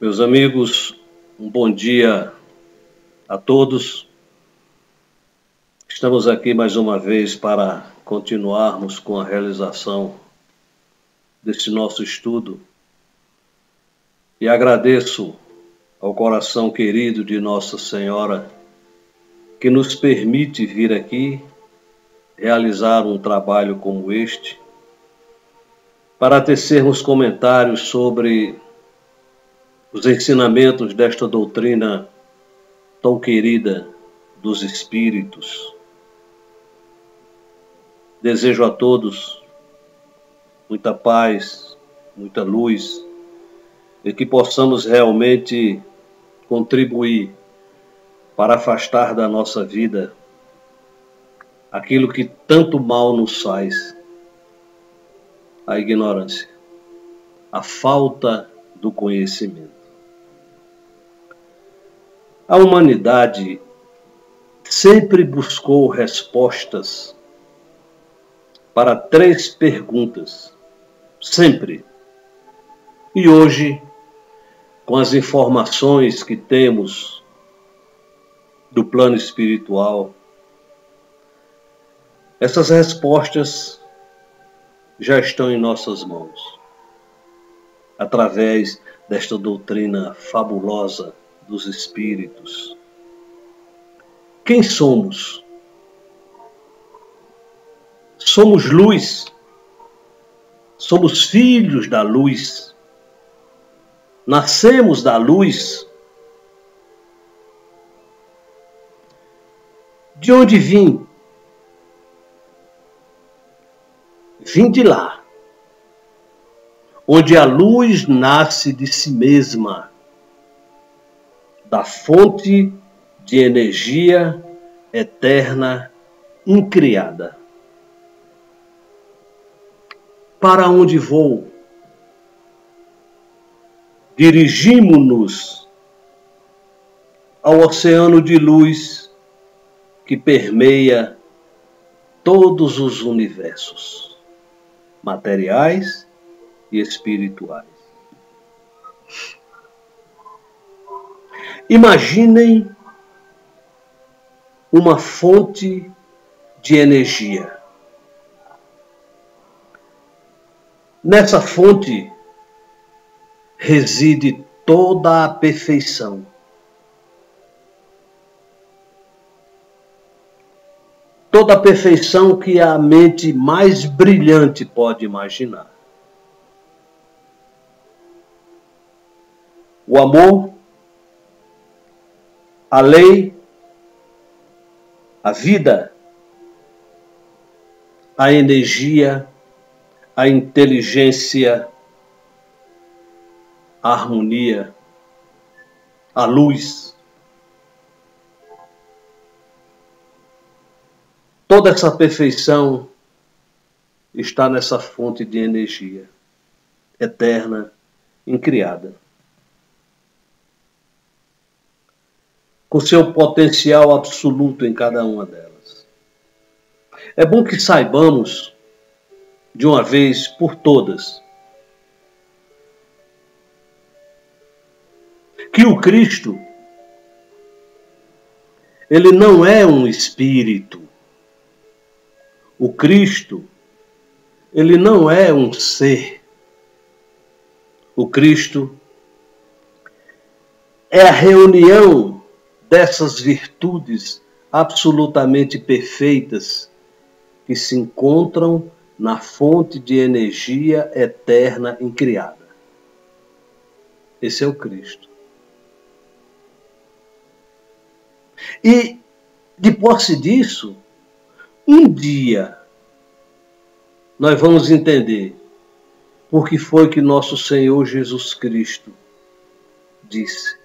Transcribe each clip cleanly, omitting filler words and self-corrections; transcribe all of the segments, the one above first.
Meus amigos, um bom dia a todos. Estamos aqui mais uma vez para continuarmos com a realização desse nosso estudo e agradeço ao coração querido de Nossa Senhora que nos permite vir aqui realizar um trabalho como este para tecermos comentários sobre os ensinamentos desta doutrina tão querida dos Espíritos. Desejo a todos muita paz, muita luz, e que possamos realmente contribuir para afastar da nossa vida aquilo que tanto mal nos faz: a ignorância, a falta do conhecimento. A humanidade sempre buscou respostas para 3 perguntas, sempre. E hoje, com as informações que temos do plano espiritual, essas respostas já estão em nossas mãos, através desta doutrina fabulosa dos Espíritos. Quem somos? Somos luz, somos filhos da luz, nascemos da luz. De onde vim? Vim de lá, onde a luz nasce de si mesma, da fonte de energia eterna incriada. Para onde vou? Dirigimo-nos ao oceano de luz que permeia todos os universos, materiais e espirituais. Imaginem uma fonte de energia. Nessa fonte reside toda a perfeição. Toda a perfeição que a mente mais brilhante pode imaginar. O amor, a lei, a vida, a energia, a inteligência, a harmonia, a luz. Toda essa perfeição está nessa fonte de energia eterna, incriada, com seu potencial absoluto em cada uma delas. É bom que saibamos, de uma vez por todas, que o Cristo, ele não é um espírito. O Cristo, ele não é um ser. O Cristo é a reunião dessas virtudes absolutamente perfeitas que se encontram na fonte de energia eterna incriada. Esse é o Cristo. E, de posse disso, um dia nós vamos entender por que foi que nosso Senhor Jesus Cristo disse: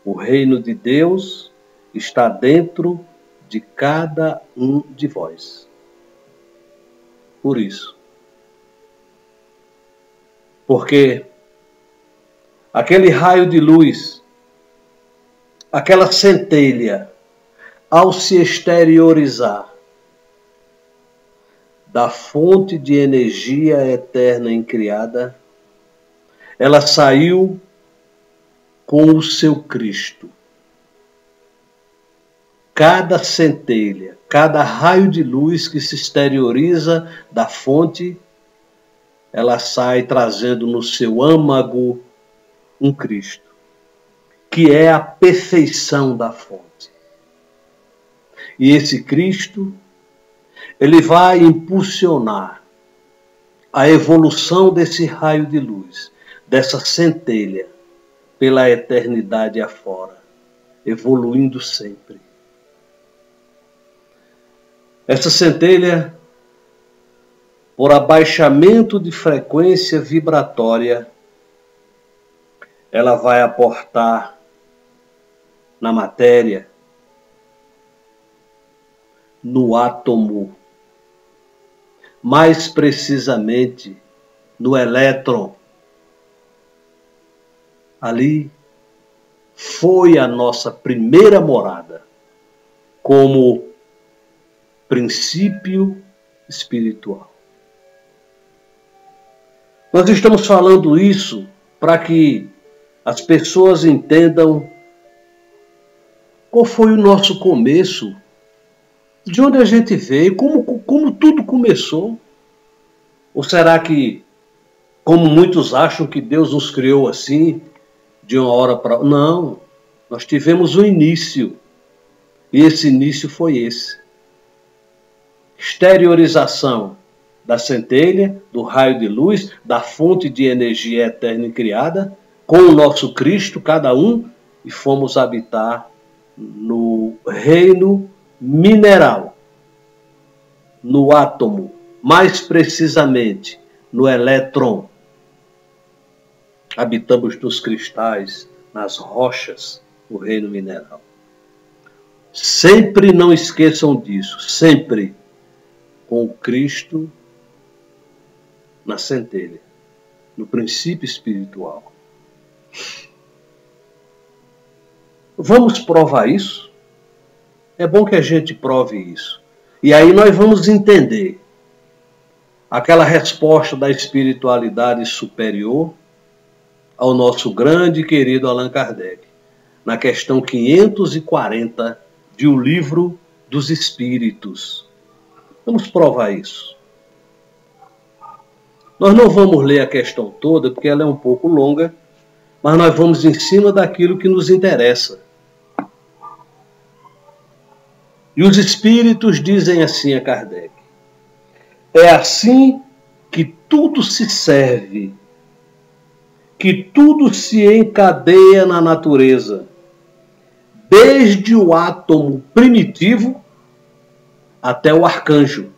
o reino de Deus está dentro de cada um de vós. Por isso. Porque aquele raio de luz, aquela centelha, ao se exteriorizar da fonte de energia eterna incriada, ela saiu com o seu Cristo. Cada centelha, cada raio de luz que se exterioriza da fonte, ela sai trazendo no seu âmago um Cristo, que é a perfeição da fonte. E esse Cristo, ele vai impulsionar a evolução desse raio de luz, dessa centelha, pela eternidade afora, evoluindo sempre. Essa centelha, por abaixamento de frequência vibratória, ela vai aportar na matéria, no átomo, mais precisamente no elétron. Ali foi a nossa primeira morada, como princípio espiritual. Nós estamos falando isso para que as pessoas entendam qual foi o nosso começo, de onde a gente veio, como tudo começou. Ou será que, como muitos acham que Deus nos criou assim, de uma hora para outra? Não, nós tivemos um início, e esse início foi esse. Exteriorização da centelha, do raio de luz, da fonte de energia eterna e criada, com o nosso Cristo, cada um, e fomos habitar no reino mineral, no átomo, mais precisamente no elétron. Habitamos nos cristais, nas rochas, no reino mineral. Sempre não esqueçam disso, sempre com o Cristo na centelha, no princípio espiritual. Vamos provar isso? É bom que a gente prove isso. E aí nós vamos entender aquela resposta da espiritualidade superior ao nosso grande e querido Allan Kardec, na questão 540 de O Livro dos Espíritos. Vamos provar isso. Nós não vamos ler a questão toda, porque ela é um pouco longa, mas nós vamos em cima daquilo que nos interessa. E os Espíritos dizem assim a Kardec: é assim que tudo se serve, que tudo se encadeia na natureza, desde o átomo primitivo até o arcanjo,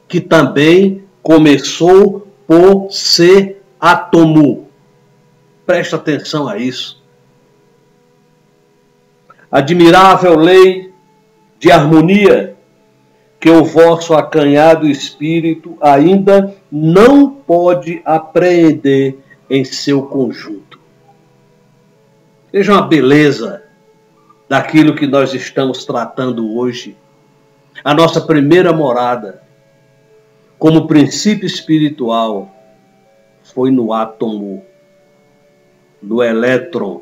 que também começou por ser átomo. Presta atenção a isso. Admirável lei de harmonia que o vosso acanhado espírito ainda não pode apreender em seu conjunto. Vejam a beleza daquilo que nós estamos tratando hoje. A nossa primeira morada, como princípio espiritual, foi no átomo, no elétron,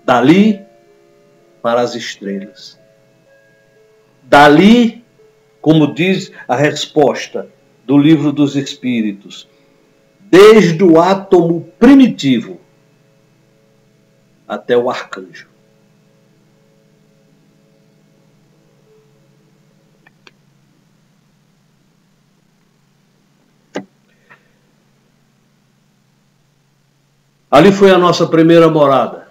dali para as estrelas. Dali, como diz a resposta do Livro dos Espíritos, desde o átomo primitivo até o arcanjo. Ali foi a nossa primeira morada.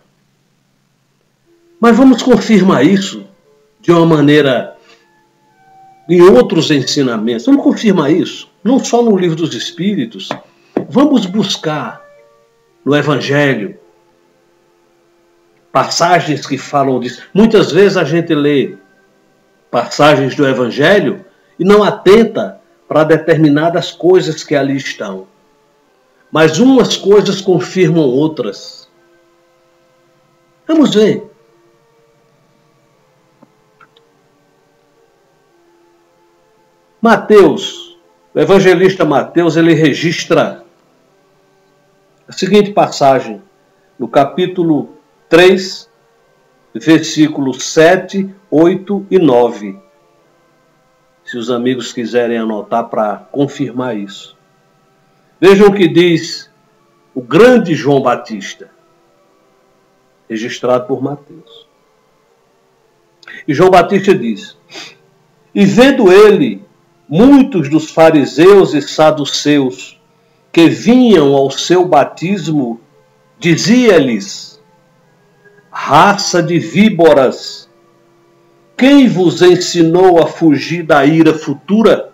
Mas vamos confirmar isso de uma maneira, em outros ensinamentos. Vamos confirmar isso, não só no Livro dos Espíritos. Vamos buscar no Evangelho passagens que falam disso. Muitas vezes a gente lê passagens do Evangelho e não atenta para determinadas coisas que ali estão. Mas umas coisas confirmam outras. Vamos ver. Mateus, o evangelista Mateus, ele registra a seguinte passagem no capítulo 3, versículos 7, 8 e 9. Se os amigos quiserem anotar para confirmar isso. Vejam o que diz o grande João Batista, registrado por Mateus. E João Batista diz: e vendo ele muitos dos fariseus e saduceus que vinham ao seu batismo, dizia-lhes: raça de víboras, quem vos ensinou a fugir da ira futura?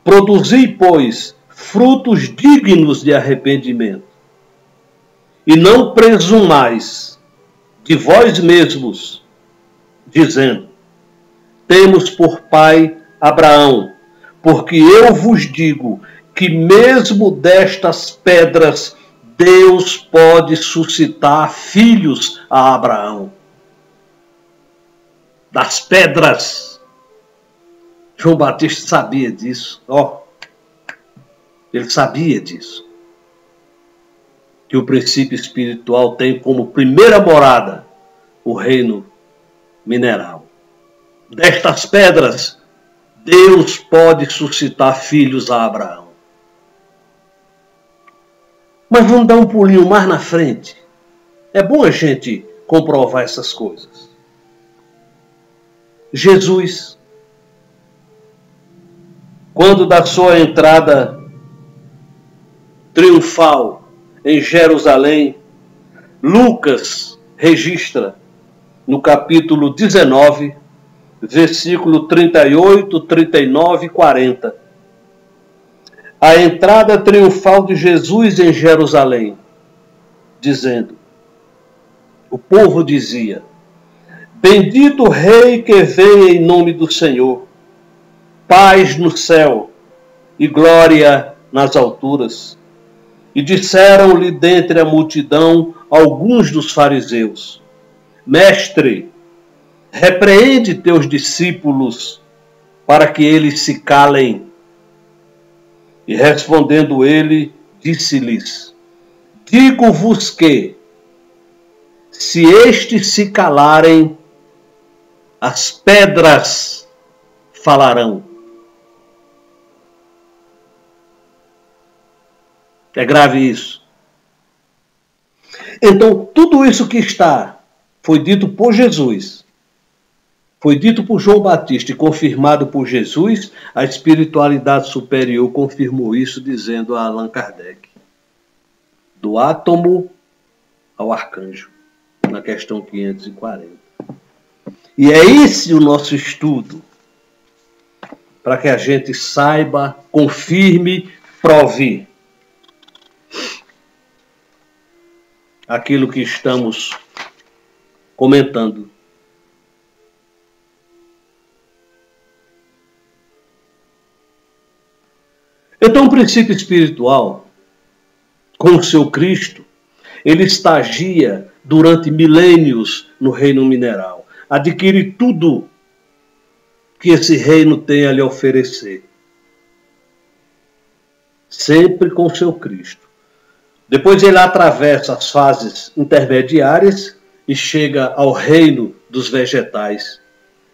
Produzi, pois, frutos dignos de arrependimento. E não presumais de vós mesmos, dizendo: temos por pai Abraão, porque eu vos digo que mesmo destas pedras Deus pode suscitar filhos a Abraão. Das pedras. João Batista sabia disso. Ele sabia disso. Que o princípio espiritual tem como primeira morada o reino mineral. Destas pedras, Deus pode suscitar filhos a Abraão. Mas vamos dar um pulinho mais na frente. É bom a gente comprovar essas coisas. Jesus, quando da sua entrada triunfal em Jerusalém, Lucas registra no capítulo 19, versículo 38, 39 e 40. A entrada triunfal de Jesus em Jerusalém, dizendo, o povo dizia: bendito o Rei que vem em nome do Senhor, paz no céu e glória nas alturas. E disseram-lhe dentre a multidão alguns dos fariseus: mestre, repreende teus discípulos para que eles se calem. E respondendo ele, disse-lhes: digo-vos que, se estes se calarem, as pedras falarão. É grave isso. Então, tudo isso que foi dito por Jesus, foi dito por João Batista e confirmado por Jesus, a espiritualidade superior confirmou isso, dizendo a Allan Kardec: do átomo ao arcanjo, na questão 540. E é esse o nosso estudo, para que a gente saiba, confirme, prove aquilo que estamos comentando. Então, o princípio espiritual, com o seu Cristo, ele estagia durante milênios no reino mineral. Adquire tudo que esse reino tem a lhe oferecer. Sempre com o seu Cristo. Depois ele atravessa as fases intermediárias e chega ao reino dos vegetais.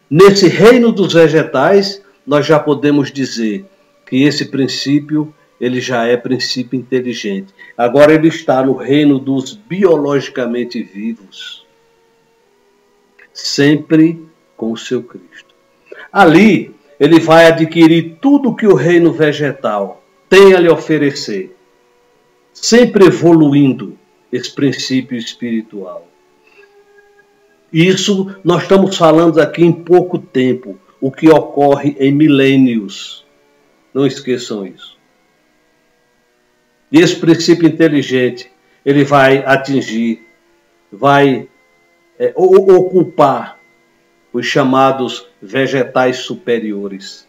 Nesse reino dos vegetais, nós já podemos dizer que esse princípio, ele já é princípio inteligente. Agora ele está no reino dos biologicamente vivos. Sempre com o seu Cristo. Ali, ele vai adquirir tudo que o reino vegetal tem a lhe oferecer. Sempre evoluindo esse princípio espiritual. Isso nós estamos falando aqui em pouco tempo, o que ocorre em milênios. Não esqueçam isso. E esse princípio inteligente, ele vai atingir, vai ocupar os chamados vegetais superiores.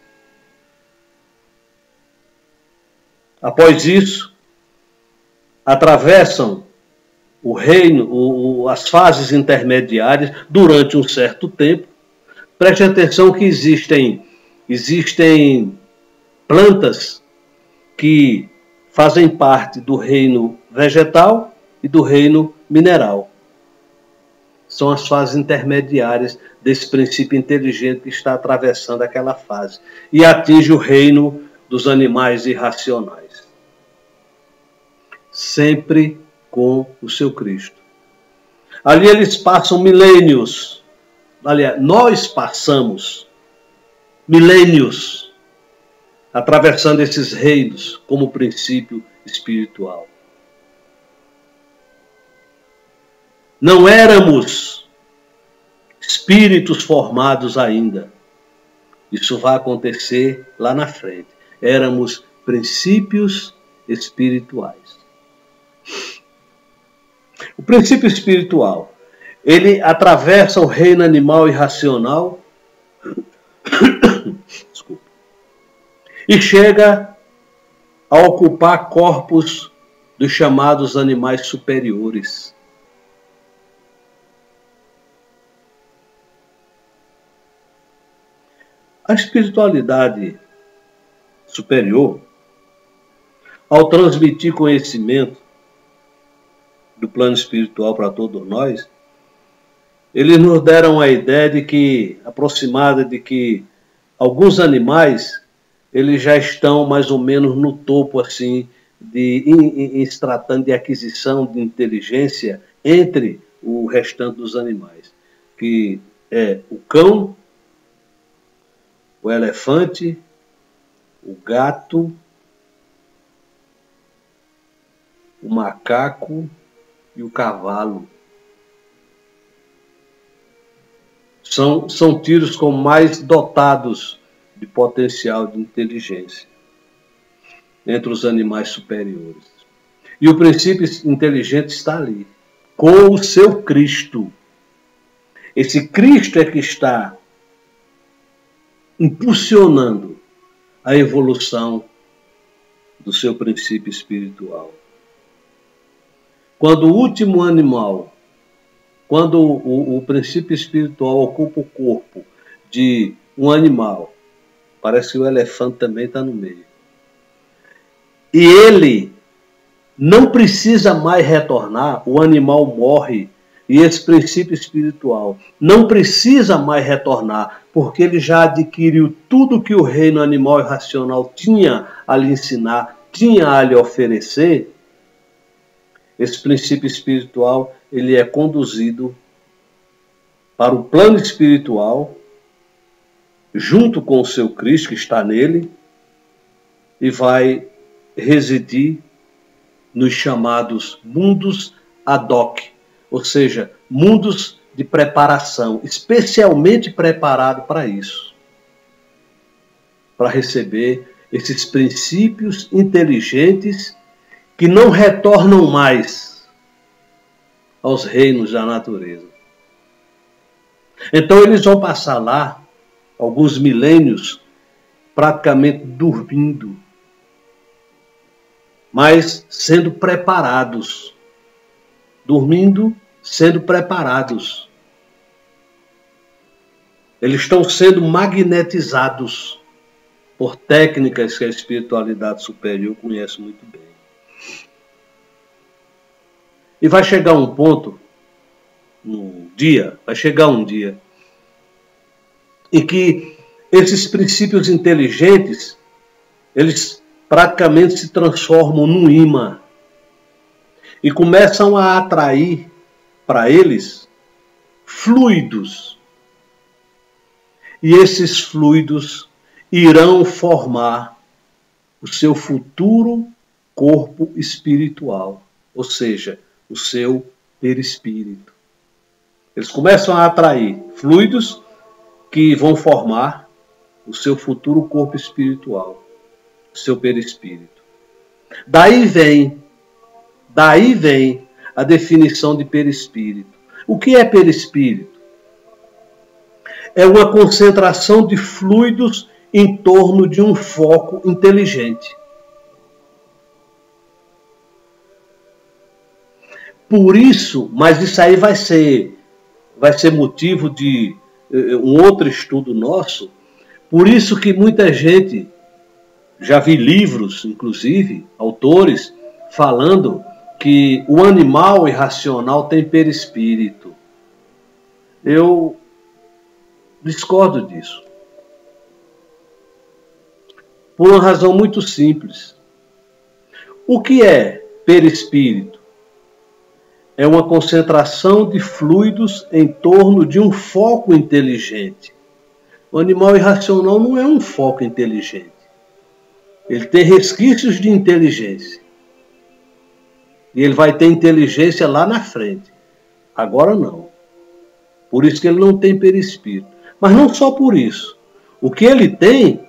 Após isso, atravessam o reino, as fases intermediárias durante um certo tempo. Preste atenção que existem plantas que fazem parte do reino vegetal e do reino mineral. São as fases intermediárias desse princípio inteligente que está atravessando aquela fase e atinge o reino dos animais irracionais. Sempre com o seu Cristo. Ali eles passam milênios. Aliás, nós passamos milênios atravessando esses reinos como princípio espiritual. Não éramos espíritos formados ainda. Isso vai acontecer lá na frente. Éramos princípios espirituais. O princípio espiritual, ele atravessa o reino animal e racional desculpa, e chega a ocupar corpos dos chamados animais superiores. A espiritualidade superior, ao transmitir conhecimento do plano espiritual para todos nós, eles nos deram a ideia de que, aproximada de que alguns animais, eles já estão mais ou menos no topo, assim, em se tratando de aquisição de inteligência entre o restante dos animais, que é o cão, o elefante, o gato, o macaco e o cavalo. São tidos como mais dotados de potencial de inteligência entre os animais superiores. E o princípio inteligente está ali, com o seu Cristo. Esse Cristo é que está impulsionando a evolução do seu princípio espiritual. Quando o último animal, quando o princípio espiritual ocupa o corpo de um animal, parece que o elefante também está no meio, e ele não precisa mais retornar, o animal morre, e esse princípio espiritual não precisa mais retornar, porque ele já adquiriu tudo que o reino animal e racional tinha a lhe ensinar, tinha a lhe oferecer. Esse princípio espiritual, ele é conduzido para o plano espiritual, junto com o seu Cristo que está nele, e vai residir nos chamados mundos ad hoc, ou seja, mundos de preparação, especialmente preparado para isso, para receber esses princípios inteligentes que não retornam mais aos reinos da natureza. Então eles vão passar lá alguns milênios praticamente dormindo, mas sendo preparados. Dormindo, sendo preparados. Eles estão sendo magnetizados por técnicas que a espiritualidade superior conhece muito bem. E vai chegar um ponto, vai chegar um dia, em que esses princípios inteligentes, eles praticamente se transformam num imã e começam a atrair para eles fluidos. E esses fluidos irão formar o seu futuro corpo espiritual, ou seja, o seu perispírito. Eles começam a atrair fluidos que vão formar o seu futuro corpo espiritual, o seu perispírito. Daí vem a definição de perispírito. O que é perispírito? É uma concentração de fluidos em torno de um foco inteligente. Por isso, mas isso aí vai ser motivo de um outro estudo nosso. Por isso que muita gente, já vi livros, inclusive, autores, falando que o animal irracional tem perispírito. Eu discordo disso. Por uma razão muito simples. O que é perispírito? É uma concentração de fluidos em torno de um foco inteligente. O animal irracional não é um foco inteligente. Ele tem resquícios de inteligência. E ele vai ter inteligência lá na frente. Agora não. Por isso que ele não tem perispírito. Mas não só por isso. O que ele tem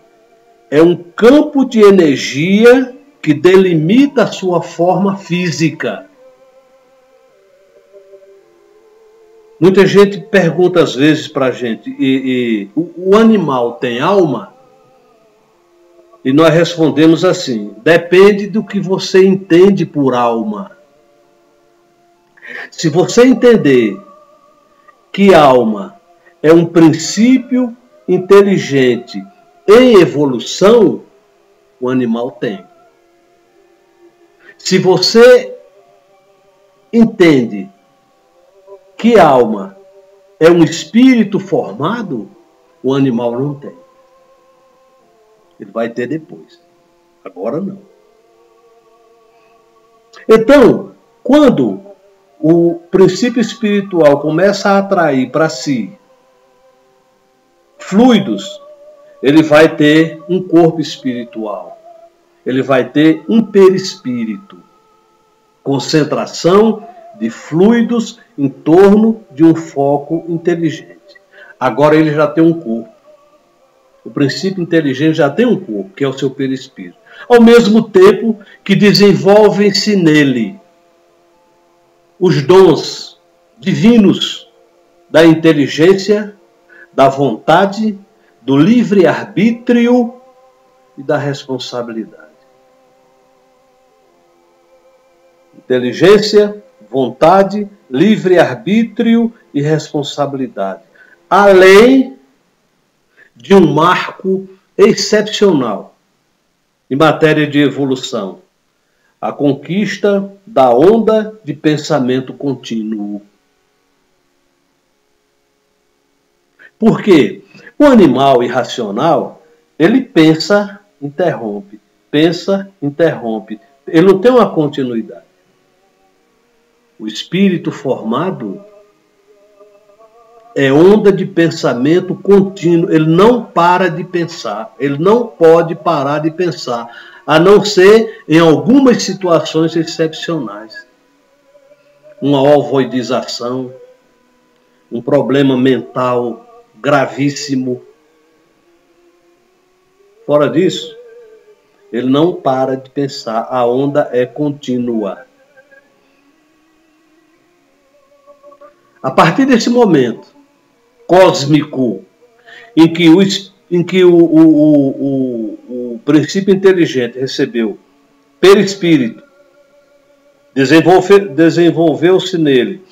é um campo de energia que delimita a sua forma física. Muita gente pergunta às vezes para a gente, o animal tem alma? E nós respondemos assim, depende do que você entende por alma. Se você entender que alma é um princípio inteligente em evolução, o animal tem. Se você entende que alma é um espírito formado, o animal não tem. Ele vai ter depois. Agora não. Então, quando o princípio espiritual começa a atrair para si fluidos, ele vai ter um corpo espiritual. Ele vai ter um perispírito. Concentração de fluidos em torno de um foco inteligente. Agora ele já tem um corpo. O princípio inteligente já tem um corpo, que é o seu perispírito. Ao mesmo tempo que desenvolvem-se nele os dons divinos da inteligência, da vontade, do livre-arbítrio e da responsabilidade. Inteligência, vontade, livre-arbítrio e responsabilidade. Além de um marco excepcional em matéria de evolução, a conquista da onda de pensamento contínuo. Por quê? O animal irracional, ele pensa, interrompe, pensa, interrompe. Ele não tem uma continuidade. O espírito formado é onda de pensamento contínuo. Ele não para de pensar. Ele não pode parar de pensar, a não ser em algumas situações excepcionais. Uma ovoidização, um problema mental gravíssimo. Fora disso, ele não para de pensar. A onda é contínua. A partir desse momento cósmico em que o princípio inteligente recebeu perispírito, desenvolveu-se nele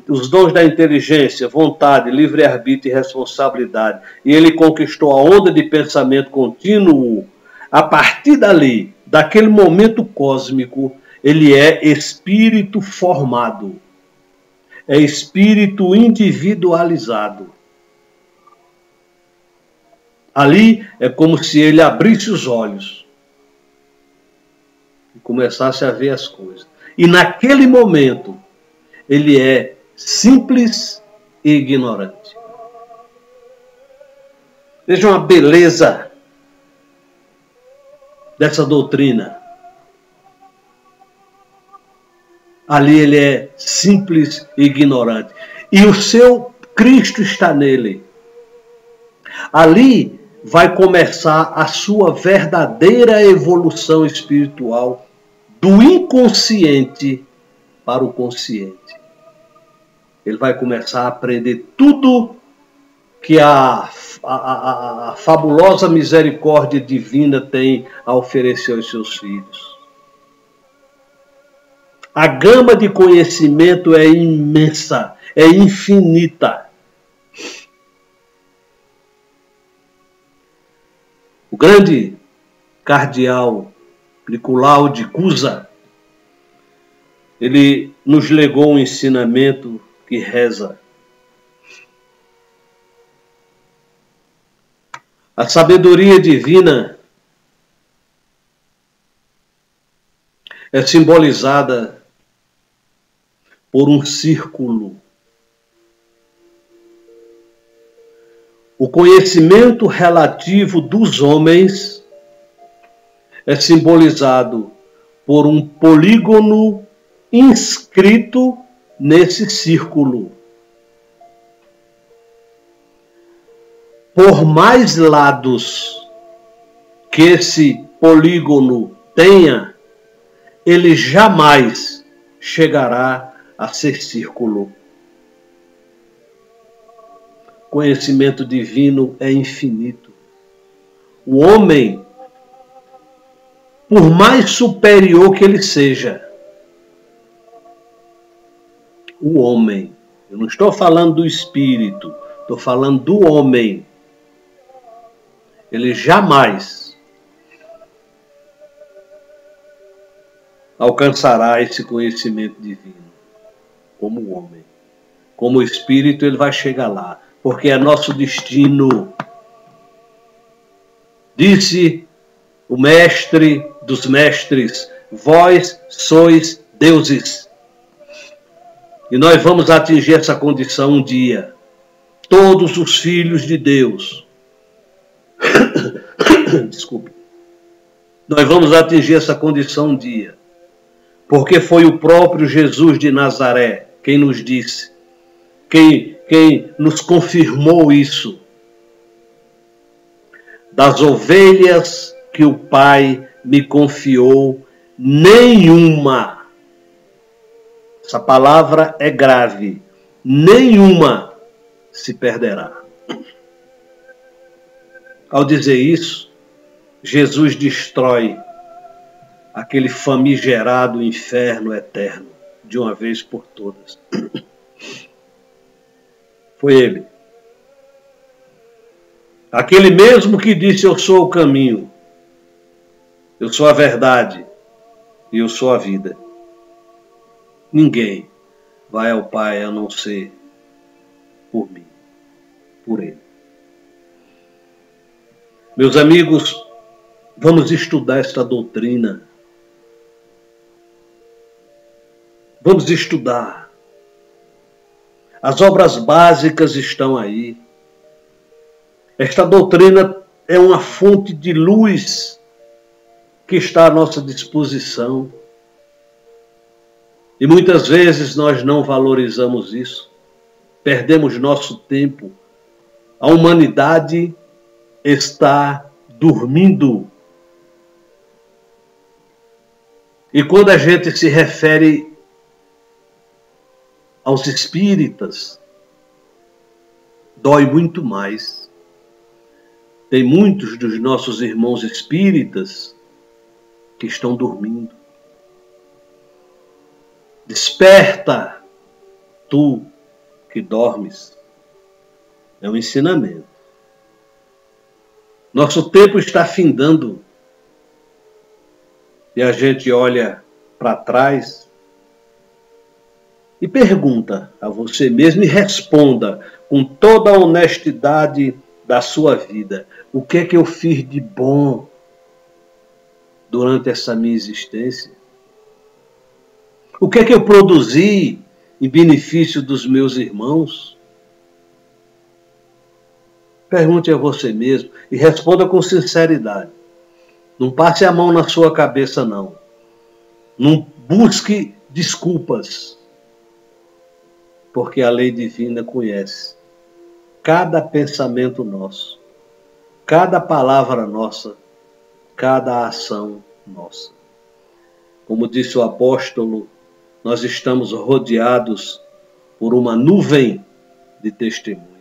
os dons da inteligência, vontade, livre-arbítrio e responsabilidade, e ele conquistou a onda de pensamento contínuo. A partir dali, daquele momento cósmico, ele é espírito formado. É espírito individualizado. Ali é como se ele abrisse os olhos e começasse a ver as coisas. E naquele momento, ele é simples e ignorante. Vejam a beleza dessa doutrina. Ali ele é simples e ignorante. E o seu Cristo está nele. Ali vai começar a sua verdadeira evolução espiritual do inconsciente para o consciente. Ele vai começar a aprender tudo que a fabulosa misericórdia divina tem a oferecer aos seus filhos. A gama de conhecimento é imensa, é infinita. O grande cardeal Nicolau de Cusa, ele nos legou um ensinamento que reza: a sabedoria divina é simbolizada por um círculo. O conhecimento relativo dos homens é simbolizado por um polígono inscrito nesse círculo. Por mais lados que esse polígono tenha, ele jamais chegará a ser círculo. Conhecimento divino é infinito. O homem, por mais superior que ele seja, o homem, eu não estou falando do espírito, estou falando do homem, ele jamais alcançará esse conhecimento divino como homem. Como espírito, ele vai chegar lá, porque é nosso destino. Disse o mestre dos mestres: vós sois deuses. E nós vamos atingir essa condição um dia. Todos os filhos de Deus. Desculpe. Nós vamos atingir essa condição um dia. Porque foi o próprio Jesus de Nazaré quem nos disse, quem nos confirmou isso. Das ovelhas que o Pai me confiou, nenhuma, essa palavra é grave, nenhuma se perderá. Ao dizer isso, Jesus destrói aquele famigerado inferno eterno, de uma vez por todas. Foi ele. Aquele mesmo que disse: eu sou o caminho, eu sou a verdade e eu sou a vida. Ninguém vai ao Pai a não ser por mim, por ele. Meus amigos, vamos estudar esta doutrina. Vamos estudar. As obras básicas estão aí. Esta doutrina é uma fonte de luz que está à nossa disposição. E muitas vezes nós não valorizamos isso. Perdemos nosso tempo. A humanidade está dormindo. E quando a gente se refere aos espíritas, dói muito mais. Tem muitos dos nossos irmãos espíritas que estão dormindo. Desperta, tu que dormes. É um ensinamento. Nosso tempo está findando. E a gente olha para trás e pergunta a você mesmo e responda com toda a honestidade da sua vida: o que é que eu fiz de bom durante essa minha existência? O que é que eu produzi em benefício dos meus irmãos? Pergunte a você mesmo e responda com sinceridade. Não passe a mão na sua cabeça, não. Não busque desculpas. Porque a lei divina conhece cada pensamento nosso, cada palavra nossa, cada ação nossa. Como disse o apóstolo, nós estamos rodeados por uma nuvem de testemunhas.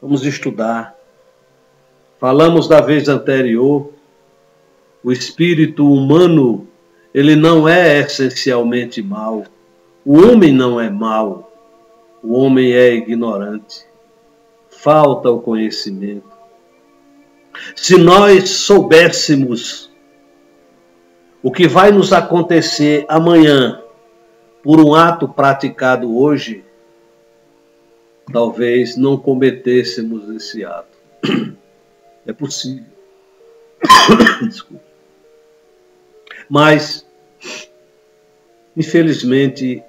Vamos estudar. Falamos da vez anterior, o espírito humano, ele não é essencialmente mau. O homem não é mau. O homem é ignorante. Falta o conhecimento. Se nós soubéssemos O que vai nos acontecer amanhã por um ato praticado hoje, talvez não cometêssemos esse ato. É possível. Desculpa. Mas, infelizmente,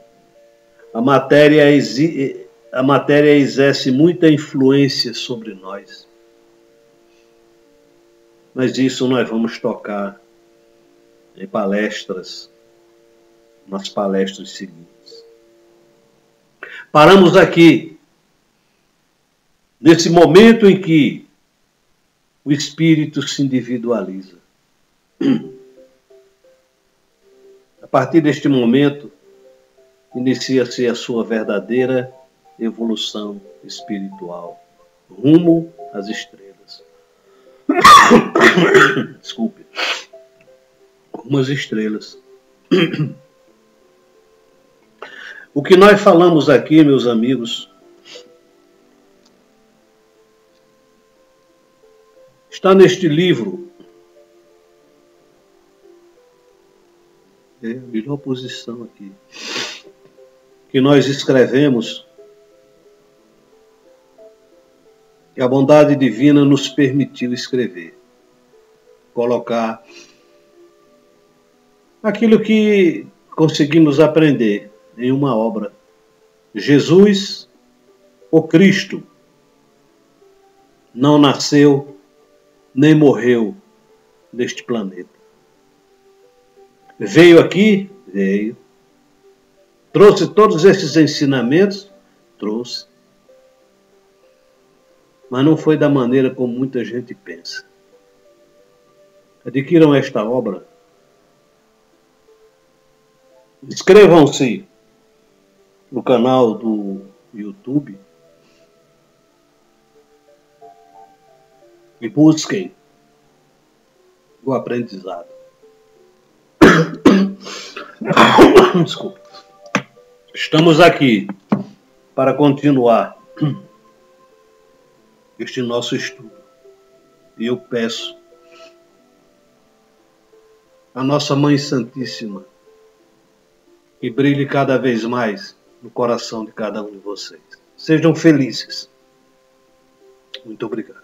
a matéria exerce muita influência sobre nós. Mas isso nós vamos tocar em palestras, nas palestras seguintes. Paramos aqui, nesse momento em que o espírito se individualiza. A partir deste momento, inicia-se a sua verdadeira evolução espiritual, rumo às estrelas. Desculpe. Rumo às estrelas. O que nós falamos aqui, meus amigos, está neste livro. É a melhor posição aqui. Que nós escrevemos, que a bondade divina nos permitiu escrever. Colocar aquilo que conseguimos aprender em uma obra. Jesus, o Cristo, não nasceu nem morreu neste planeta. Veio aqui? Veio. Trouxe todos esses ensinamentos? Trouxe. Mas não foi da maneira como muita gente pensa. Adquiram esta obra. Inscrevam-se no canal do YouTube e busquem o aprendizado. Desculpa. Estamos aqui para continuar este nosso estudo. E eu peço à nossa Mãe Santíssima que brilhe cada vez mais no coração de cada um de vocês. Sejam felizes. Muito obrigado.